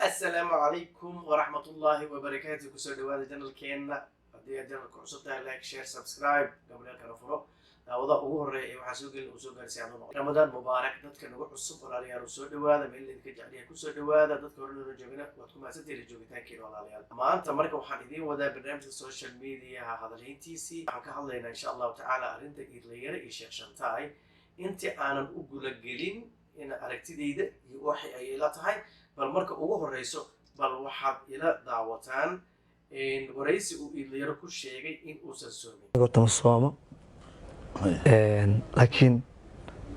السلام عليكم ورحمة الله وبركاته. كسر دواد جنرال كينا هدي جنرال كعصبتها لايك شير سبسكرايب قبل أن نفرق وضع أمور وحسوق الأسوق رسالة رمضان مبارك ذكر نروح الصبح ولا ريال كسر دواد من اللي ذكر عليها كسر دواد ذكر إنه رجعنا وتكون ستي رجوع تاكل ولا ريال ما أنت مركب وحديدين وده برنامج السوشيال ميديا هذا الهنتيسي حكى إن شاء الله تعالى أنت إيرلير إيش شنتاي أنت أنا أقول لك جلين إن أركتدي يوحي أي لا تهاي bal marka ugu horeyso bal waxaad ila daawataan waraysi uu ilayro ku sheegay in uusan soomin laakiin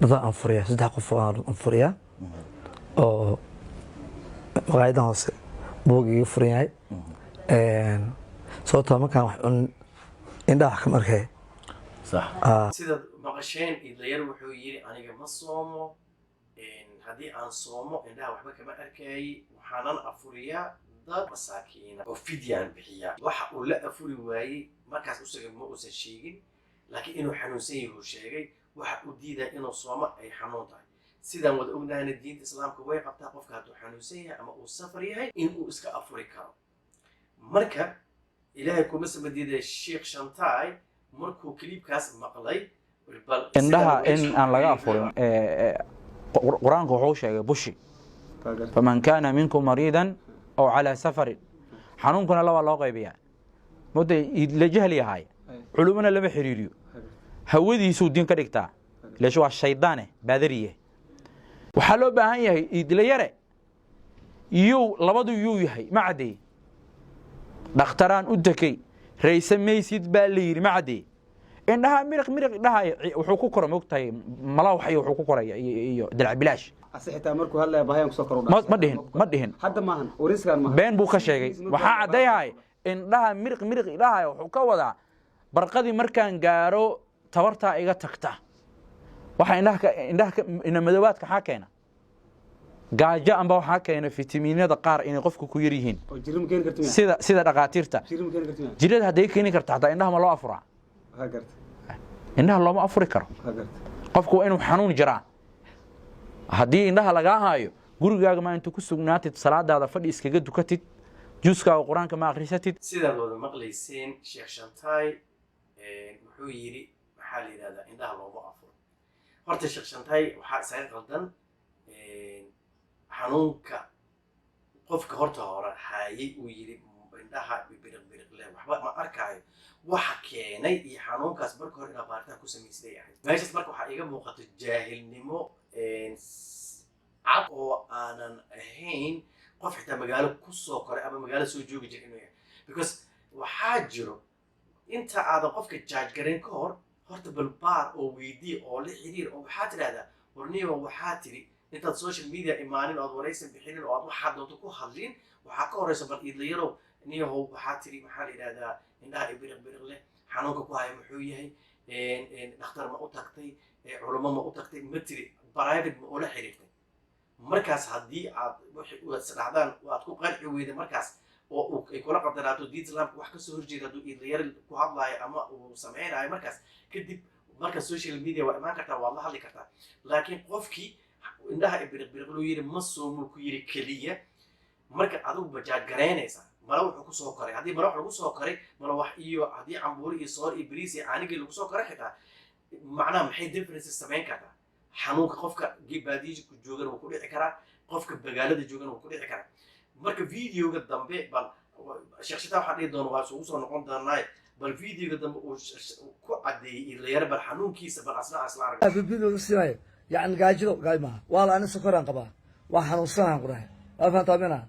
dada aan furiyaa saddex qof aan furiyaa oo maqaayadan hoose buugiga furan yahay sababtoo markaan wax un indhaha ka markay sida maqasheen ilayro wuxuu yiri aniga ma soomo haddii aan soomo indhaha waxba kama arkayay waxaanan afuriyaa dad masaakiina oo fidyaan bixiyaa waxa uu la afuri waayey markaas usaga ma uusan sheegin laakiin inuu xanuunsan yahay uu sheegay waxa uu diidaa inuu soomo ay xanuun tahay sidaan wada ognahayna diinta islaamka way qabtaa qofka hadduu xanuunsan yahay ama uu safar yahay inuu iska afuri karo marka ilaahay kuma samadiiday sheekh shantaay markuu kaliibkaas maqlay indhaha in aan laga afurin قرآن كوحوشة بوشي فمن كان منكم مريضا أو على سفر حنون كنا الله غيبيا مدة لجهلي هاي علومنا لما حريريو هودي سودين كريكتا ليش هو الشيطان بادريه وحلو بهاي يدليره يو لبضو يو يهي معدي دختران أدكي رئيس ميسيد بالير معدي إنها مرق إنها وحقوق كرم وقتها ملاوحي وحقوق كرم دلع بلاش. أصحيح مركو هلا بهاي مسكروا. ما دهن. حد ما هن وريس كان ما. بين بوخ شيء وحاعد هاي إنها مرق إنها وحقوق وضع برقدي مركان جارو تورتها إيجا تكتا. وح إنها إن مدوات كحكينا. جاء أم بوحكينا فيتامينات قار إن قفك كويريهن. سيدا دقاتيرتا. جريد هديك كيني كرتها إنها ملا أفرع. إنها الله ما أفرق كره قفكوا إنه حنون جرا هدي إنها لقاها قولوا يا جماعة أنتوا كسر ناتي الصلاة هذا فدي إسكجد دكتي جوزك القرآن كما أخرجتي سيدا لو مقليسين شيخ شنتاي محويري محلي هذا إنها الله ما أفرق هرت الشيخ شنتاي وحق سعيد غلطان حنونك قفك هرت هورا حي ويري إنها ببرق له وحبا ما أركعي waxa keenay iyo xanuunkaas markii hore inaa baaritaan ku samaysay yahay meeshaas marka waxa iga muuqato jaahilnimo cad oo aanan ahayn qof xitaa magaalo ku soo koray ama magaalo soo joogi jiray inuu yahay because waxaa jiro inta aadan qofka judge gareyn ka hor horta bal baar oo weydii oo la xiriir oo waxaa tidhahdaa warniyo waxaa tiri intaad social media imaanin ood waraysan bixinin oo aad waxaad doonto ku hadlin waxaa ka horeysa bal iidlayarow niyahow waxaa tiri maxaa la yidhahdaa indhaha ibiriq leh xanuunka ku haya muxuu yahay dhakhtar ma u tagtay culamo ma u tagtay ma tiri private ma ula xiriirtay markaas haddii aad isdhacdaan aad ku qanci weyda markaas oo ay kula qadaraato diinta islaamka wax kasoo horjeeda hadduu iidlayar ku hadlaayo ama uu samaynayo markaas kadib marka social media waa imaan kartaa waad la hadli kartaa laakiin qofkii indhaha ibiriq loo yiri ma soomul ku yiri keliya marka adigu bajaaj garaynaysaa mala wuxuu ku soo koray haddii mala wax lagu soo koray mala wax iyo haddii cambuuri iyo soor iyo bariis iyo caanigii lagu soo koray xitaa macnaha maxay differences samayn kartaa xanuunka qofka baadiyi ku joogan wuu ku dhici karaa qofka magaalada joogan wuu ku dhici karaa marka videoga dambe bal sheekshataa waxaa dhihi doona waa isugu soo noqon doonaa bal videoga dambe uu ku cadeeyey ilayar bal xanuunkiisa bal asla arag video sinay yani gaajido gaaymaha waa la ana sokoraan qabaa waa xanuunsanahan qurahay waa faantaamina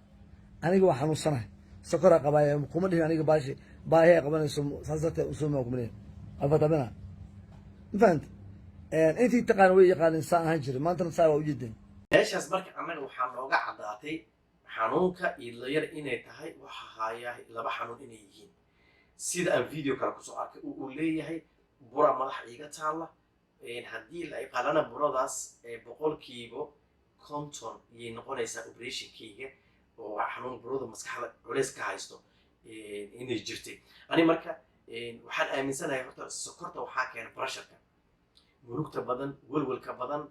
aniga waa xanuunsanahay سكر قبايا كم ده يعني قباشي باهي قبنا سازت وسومه كمنين أفهمنا فهمت أنت تقانوي يقال إنسان هنجر ما أنت نساوي جدا إيش أسبرك عمل وحنوجع عضاتي حنونك يلير إني تهاي وحهايا لبا حنون إني يجين سيد الفيديو كلا كسوعك وقولي هاي برا ملح إيجا تعالى هدي لا يقالنا برا داس بقول كيبو كونتون ينقليس أوبريشن كيجا وحنون برودة مسكحة عريس كهايستو إني جرتي أنا مركا وحن آمن سنة يحط السكرة وحاكي برشرك مروكة بدن ولولك بدن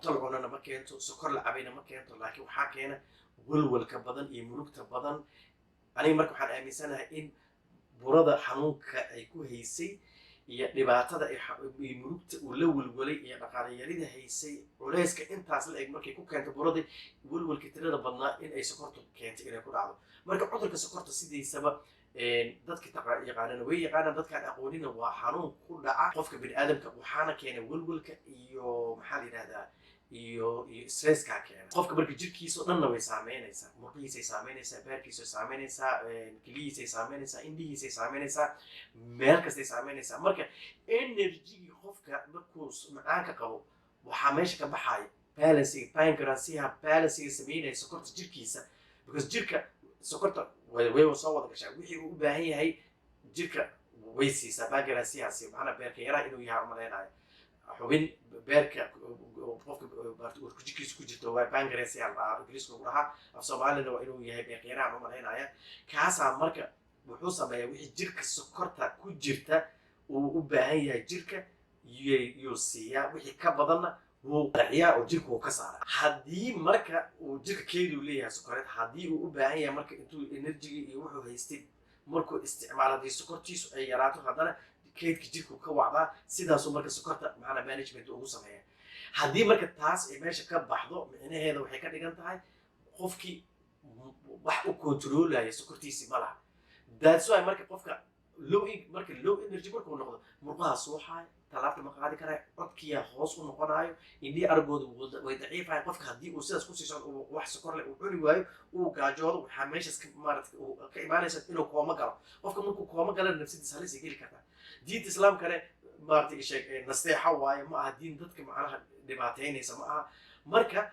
طلعوا لنا ما كنتوا سكر لعبينا ما كنتوا لكن وحاكينا walwalka badan iyo murugta badan aniga marka waxaan aaminsanahay in burada xanuunka ay ku haysay iyo dhibaatada iyo murugta uu la walwalay iyo dhaqaale yarida haysay culayska intaas la eg markay ku keento buradii walwalka tirada badnaa in ay sokortu keentay inay ku dhacdo marka cudurka sokorta sidiisaba dadka yaqaanana way yaqaanaan dadkaan aqoonina waa xanuun ku dhaca qofka biniaadamka waxaana keenay walwalka iyo maxaa la yidhahdaa iyo stresskaa keena qofka marka jirkiisa oo dhanna way saameynaysaa murqihiisay saameynaysaa baarkiisay saameynaysaa keliyihiisay saameynaysaa indhihiisay saameynaysaa meel kastay saameynaysaa marka energygii qofka markuu macaanka qabo waxaa meesha ka baxaya balancing pancreasiha balancing sameynaya sokorta jirkiisa because jirka sokorta way soo wada gashaa wixii uu u baahan yahay jirka way siisaa pancreasihaasi macnaa beerka yaraa inuu yahay umaleynayo xubin beerka qofka jirkiisa ku jirto waa pancreasiha ingiriiska lagu dhahaa af soomaalina waa inuu yahay beerka yaraan umaleynaya kaasaa marka wuxuu sameeyaa wixii jirka sokorta ku jirta uu u baahan yahay jirka yuu siiyaa wixii ka badanna wuu qarxiyaa oo jirka uu ka saara haddii marka uu jirka keedu leeyahay sokoreed haddii uu u baahan yahay marka intuu energy iyo wuxuu haystay markuu isticmaalo haddii sokortiisu ay yaraato haddana keedka jirku ka wacdaa sidaasuu marka sokorta macnaa management ugu sameeya haddii marka taas ay meesha ka baxdo micnaheeda waxay ka dhigan tahay qofkii wax u controlaya sokortiisii ma laha that's why marka qofka low energy markuu noqdo murqaha suuxaaya talaabta ma qaadi karaayo codkiyaa hoos u noqonayo indhii aragooda way daciifahay qofka haddii uu sidaas kusii socdo wax sokor leh uu cuni waayo uu gaajoodo waxaa meeshaas ka imaanaysa inuu kooma galo qofka markuu kooma galana nafsadiisa halisay geli kartaa diinta islaamkane maaragtay sheeg nasteexa waaye ma aha diin dadka macnaha dhibaateynaysa ma aha marka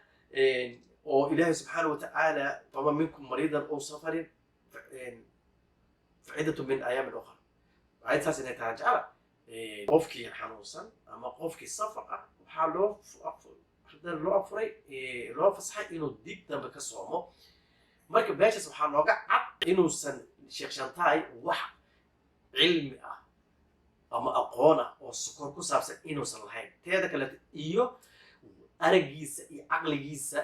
oo ilaahay subxaana watacaala fama minkum mariidan ow safarin facidatu min ayaamin ukhra ayadtaas inay tahay jecla qofkii xanuunsan ama qofkii safar ah waxaa loo afuray loo fasaxay inuu dib dambe ka soomo marka meeshaas waxaa nooga cad inuusan sheekh shantaay wax cilmi ah ama aqoon ah oo sokor ku saabsan inuusan lahayn teeda kaleeto iyo aragiisa iyo caqligiisa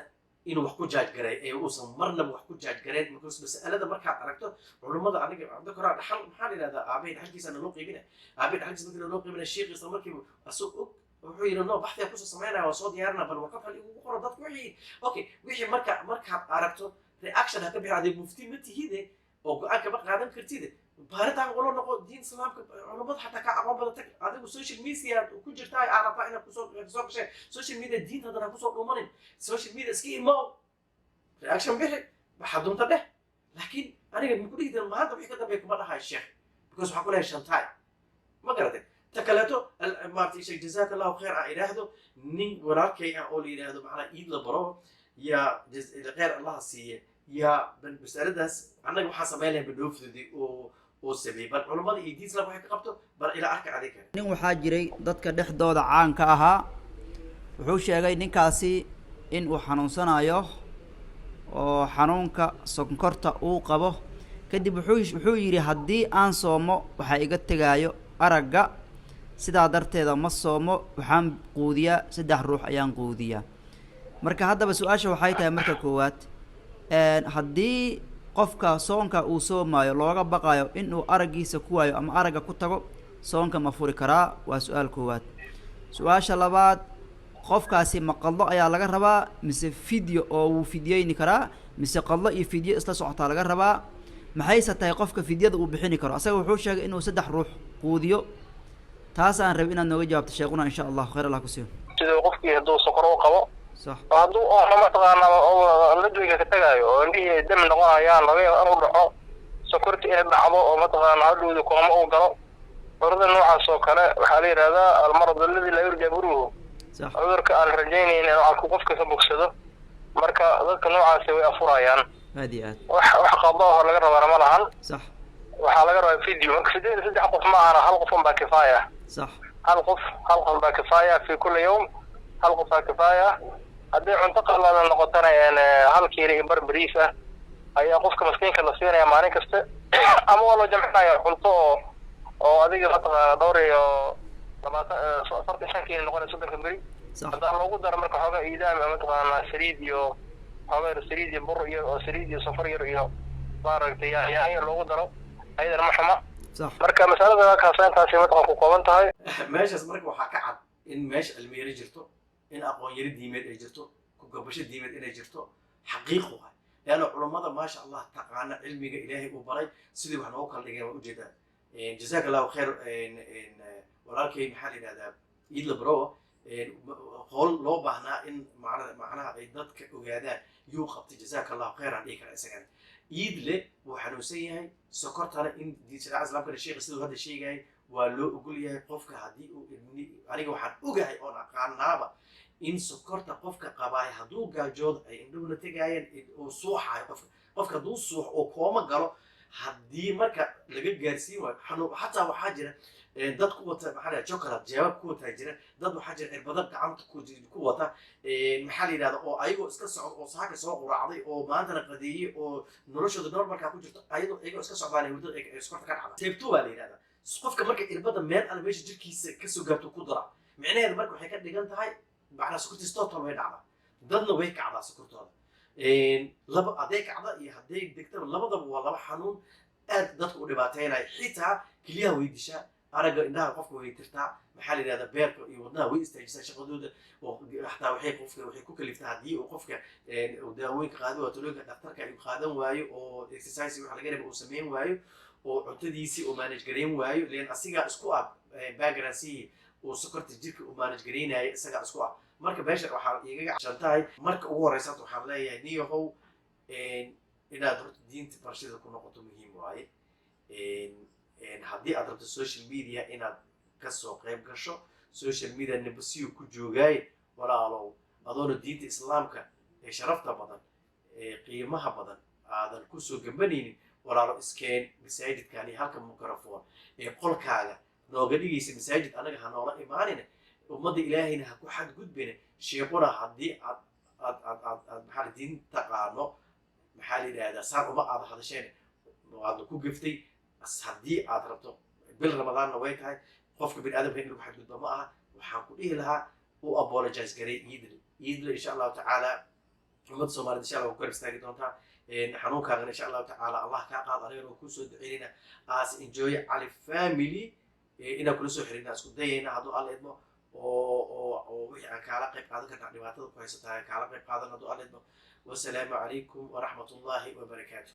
inuu wax ku jaajgaray ee uusan marnaba wax ku jaajgareen markaas mas'alada markaad aragto culimada aniga dadka dhaxal maxaa la yidhahdaa aabay dhaxalkiisana loo qiibina aabay dhaxalkiisa markii loo qiibina sheekhiisa markii asoo og wuxuu yidhi no baxtiya kusoo samaynaya waa soo diyaarina bal warqad hal igu qoro dadku wixii okay wixii markaad aragto reaction ha ka bixi aday mufti ma tihide oo go-aan kama qaadan kartide baaritaan ulo noqo diin islaamka culimada xataa ka aqoon badan tag adigu social media ku jirta ay arabtaa inaad kusoo gashay social media diinta haddana kusoo dhuumanin social media iska imow reaction bixi waxaa doonta dheh laakiin aniga maku dhihi dan maanta wixii ka dambeeya kuma dhahay sheekh because waxaa ku lehay shantaay ma garatay ta kaleeto maaragtay sheekh jazaaka allahu khayr aan idhaahdo nin walaalkay ah oo la yidhaahdo macnaa iid la baro yaa khayr allaha siiye yaa masaladaas annaga waxaa samayn lahay badhoofdooday oo sameeyey bal culimmada iyo diin islaamka waxay ka qabto bal ilaa arka adiga nin waxaa jiray dadka dhexdooda caanka ahaa wuxuu sheegay ninkaasi in uu xanuunsanayo oo xanuunka sonkorta uu qabo kadib wuxuu yidhi haddii aan soomo waxaa iga tegaayo aragga sidaa darteeda ma soomo waxaan quudiyaa 3 ruux ayaan quudiyaa marka haddaba su-aasha waxay tahay marka koowaad haddii qofka soonka uu soomaayo looga baqayo inuu araggiisa ku waayo ama aragga ku tago soonka ma furi karaa waa su-aal koowaad su-aasha labaad qofkaasi ma qadlo ayaa laga rabaa mise fidyo oo wuu fidyeyni karaa mise qadlo iyo fidyo isla socotaa laga rabaa maxayse tahay qofka fidyada uu bixini karo asaga wuxuu sheegay inuu 3 ruux quudiyo taasaan rabay inaad nooga jawaabto sheekuna insha allah khayr allah ku siiyo sidoo qofkii hadduu sokor u qabo صح hadduu oo mataqaana oo la duwiga ka tagayo oo indhihii dam noqonayaan laga yaabo inuu dhaco sokorti ay dhacdo oo mataqaana hadhowda kooma uu galo cudurada noocaas oo kale waxaa la yidhahdaa almarad alladii laa yurja buruhu صح cudurka aan rajaynaynin inuu qofka ka bogsado marka dadka noocaasi way afurayaan هذه wax qado oo laga rabaa ma lahan صح waxaa laga rabaa video marka 3 qof ma aha hal qof baa kifaaya صح hal qof baa kifaaya fi kulli yawm hal qof baa kifaaya haddii cunto qallalan noqotana hal kiilo iyo barbariis ah ayaa qofka maskiinka la siinaya maalin kasta ama waa loo jamcinaya cunto oo adiga mataqaana dhowr iyo 25 kiilo noqonaysa 30 beri صح haddii loogu daro marka xoogaa iidaam ama mataqaana saliid iyo xogaa saliid iyo bur iyo oo saliid iyo safar yar iyo maaragtay yaanyo loogu daro ayadana ma xuma صح marka masalada kaasa intaasi mataqan ku kooban tahay meeshaas marka waxaa ka cad in meesha cilmi yari jirto in aqoon yari diimeed ay jirto ku gabasho diimeed inay jirto xaqiiqo ah leanna culammada maasha allah taqaana cilmiga ilaahay uu baray sidii wax noogu kala dhigeen waa ujeedaa jazaaka allahu khayr walaalkay maxaa la yidhahdaa iidla barowa howl loo baahnaa in macnaha ay dadka ogaadaan yuu qabtay jazaaka allahu khayr aan dhihi kara isagana iidle wuu xanuunsan yahay sokortana in shariicada islaamkana sheekha siduu hadda sheegayay waa loo ogol yahay qofka haddii uu aniga waxaan ogahay oon aqaanaaba in sokorta qofka qabaay hadduu gaajoodo ay indhuhuna tegaayeen uu suuxayo qofka hadduu suux oo kooma galo haddii marka laga gaarsiin waayo xataa waxaa jira dad ku wata maxaa chocolate jawaab ku wataa jira dad waxaa jira cirbado gacanta ku wata maxaa la yidhahda oo ayagoo iska socda oo saaka soo quraacday oo maantana qadeeyey oo noloshooda normalkaa ku jirto ayagoo iska socdaan hurdada ay iskorta ka dhacda teebto baa la yidhahda qofka marka irbada meel alla meesha jirkiisa kasoo gaarto ku dara micnaheeda marka waxay ka dhigan tahay macnaa sokortiis total way dhacdaa dadna way kacdaa sokortooda laba hadday kacda iyo hadday degtaba labadaba waa laba xanuun aad dadka u dhibaateynaya xitaa keliyaha way dishaa aragga indhaha qofka way tirtaa maxaa la yidhahdaa beerka iyo wadnaha way istaajisaa shaqadooda oo xataa waxay ku kaliftaa haddii uu qofka daawooyinka qaado waa talooyinka dhaktarka uu qaadan waayo oo exercise waxa laga raba uu samayn waayo oo cuntadiisii uu manage garayn waayo leen asigaa isku ah backgroundsihi uu sokorta jirka uu manage garaynaayo isagaa isku ah marka meesha waxaa igaga cashan tahay marka ugu horeysa waxaan leeyahay niyahow inaad horta diinta barashada ku noqoto muhiim waaye haddii aad rabto social media inaad kasoo qayb gasho social media nabasiyo ku joogaaye walaalow adoona diinta islaamka ee sharafta badan ee qiimaha badan aadan kusoo gambanaynin walaalo iskeen masaajidkan iyo halka microphone ee qolkaaga nooga dhigaysa masaajid anaga ha noola imaanina ummadda ilaahayna ha ku xadgudbina sheekuna haddii aad maxaa diin taqaano maxaa la yidhahdaa saan uma aada hadasheen waadna ku geftay haddii aad rabto bil ramadaanna way tahay qofka bini aadamka in lagu xadgudbo ma aha waxaan ku dhihi lahaa u apologize garay iidle insha allahu tacaala ummadda soomaaliyed insha allah ku garab istaagi doontaa xanuunkaagana insha allahu tacaala allah kaa qaad anigana waa kusoo duceynayna as enjoy cali family inaan kula soo xiriirna isku dayayna hadduu alla idmo oo wixii aan kaala qayb qaadan karnaa dhibaatada ku haysataa kaala qayb qaadan hadduu alla idmo wasalaamu calaykum waraxmat ullahi wabarakaatu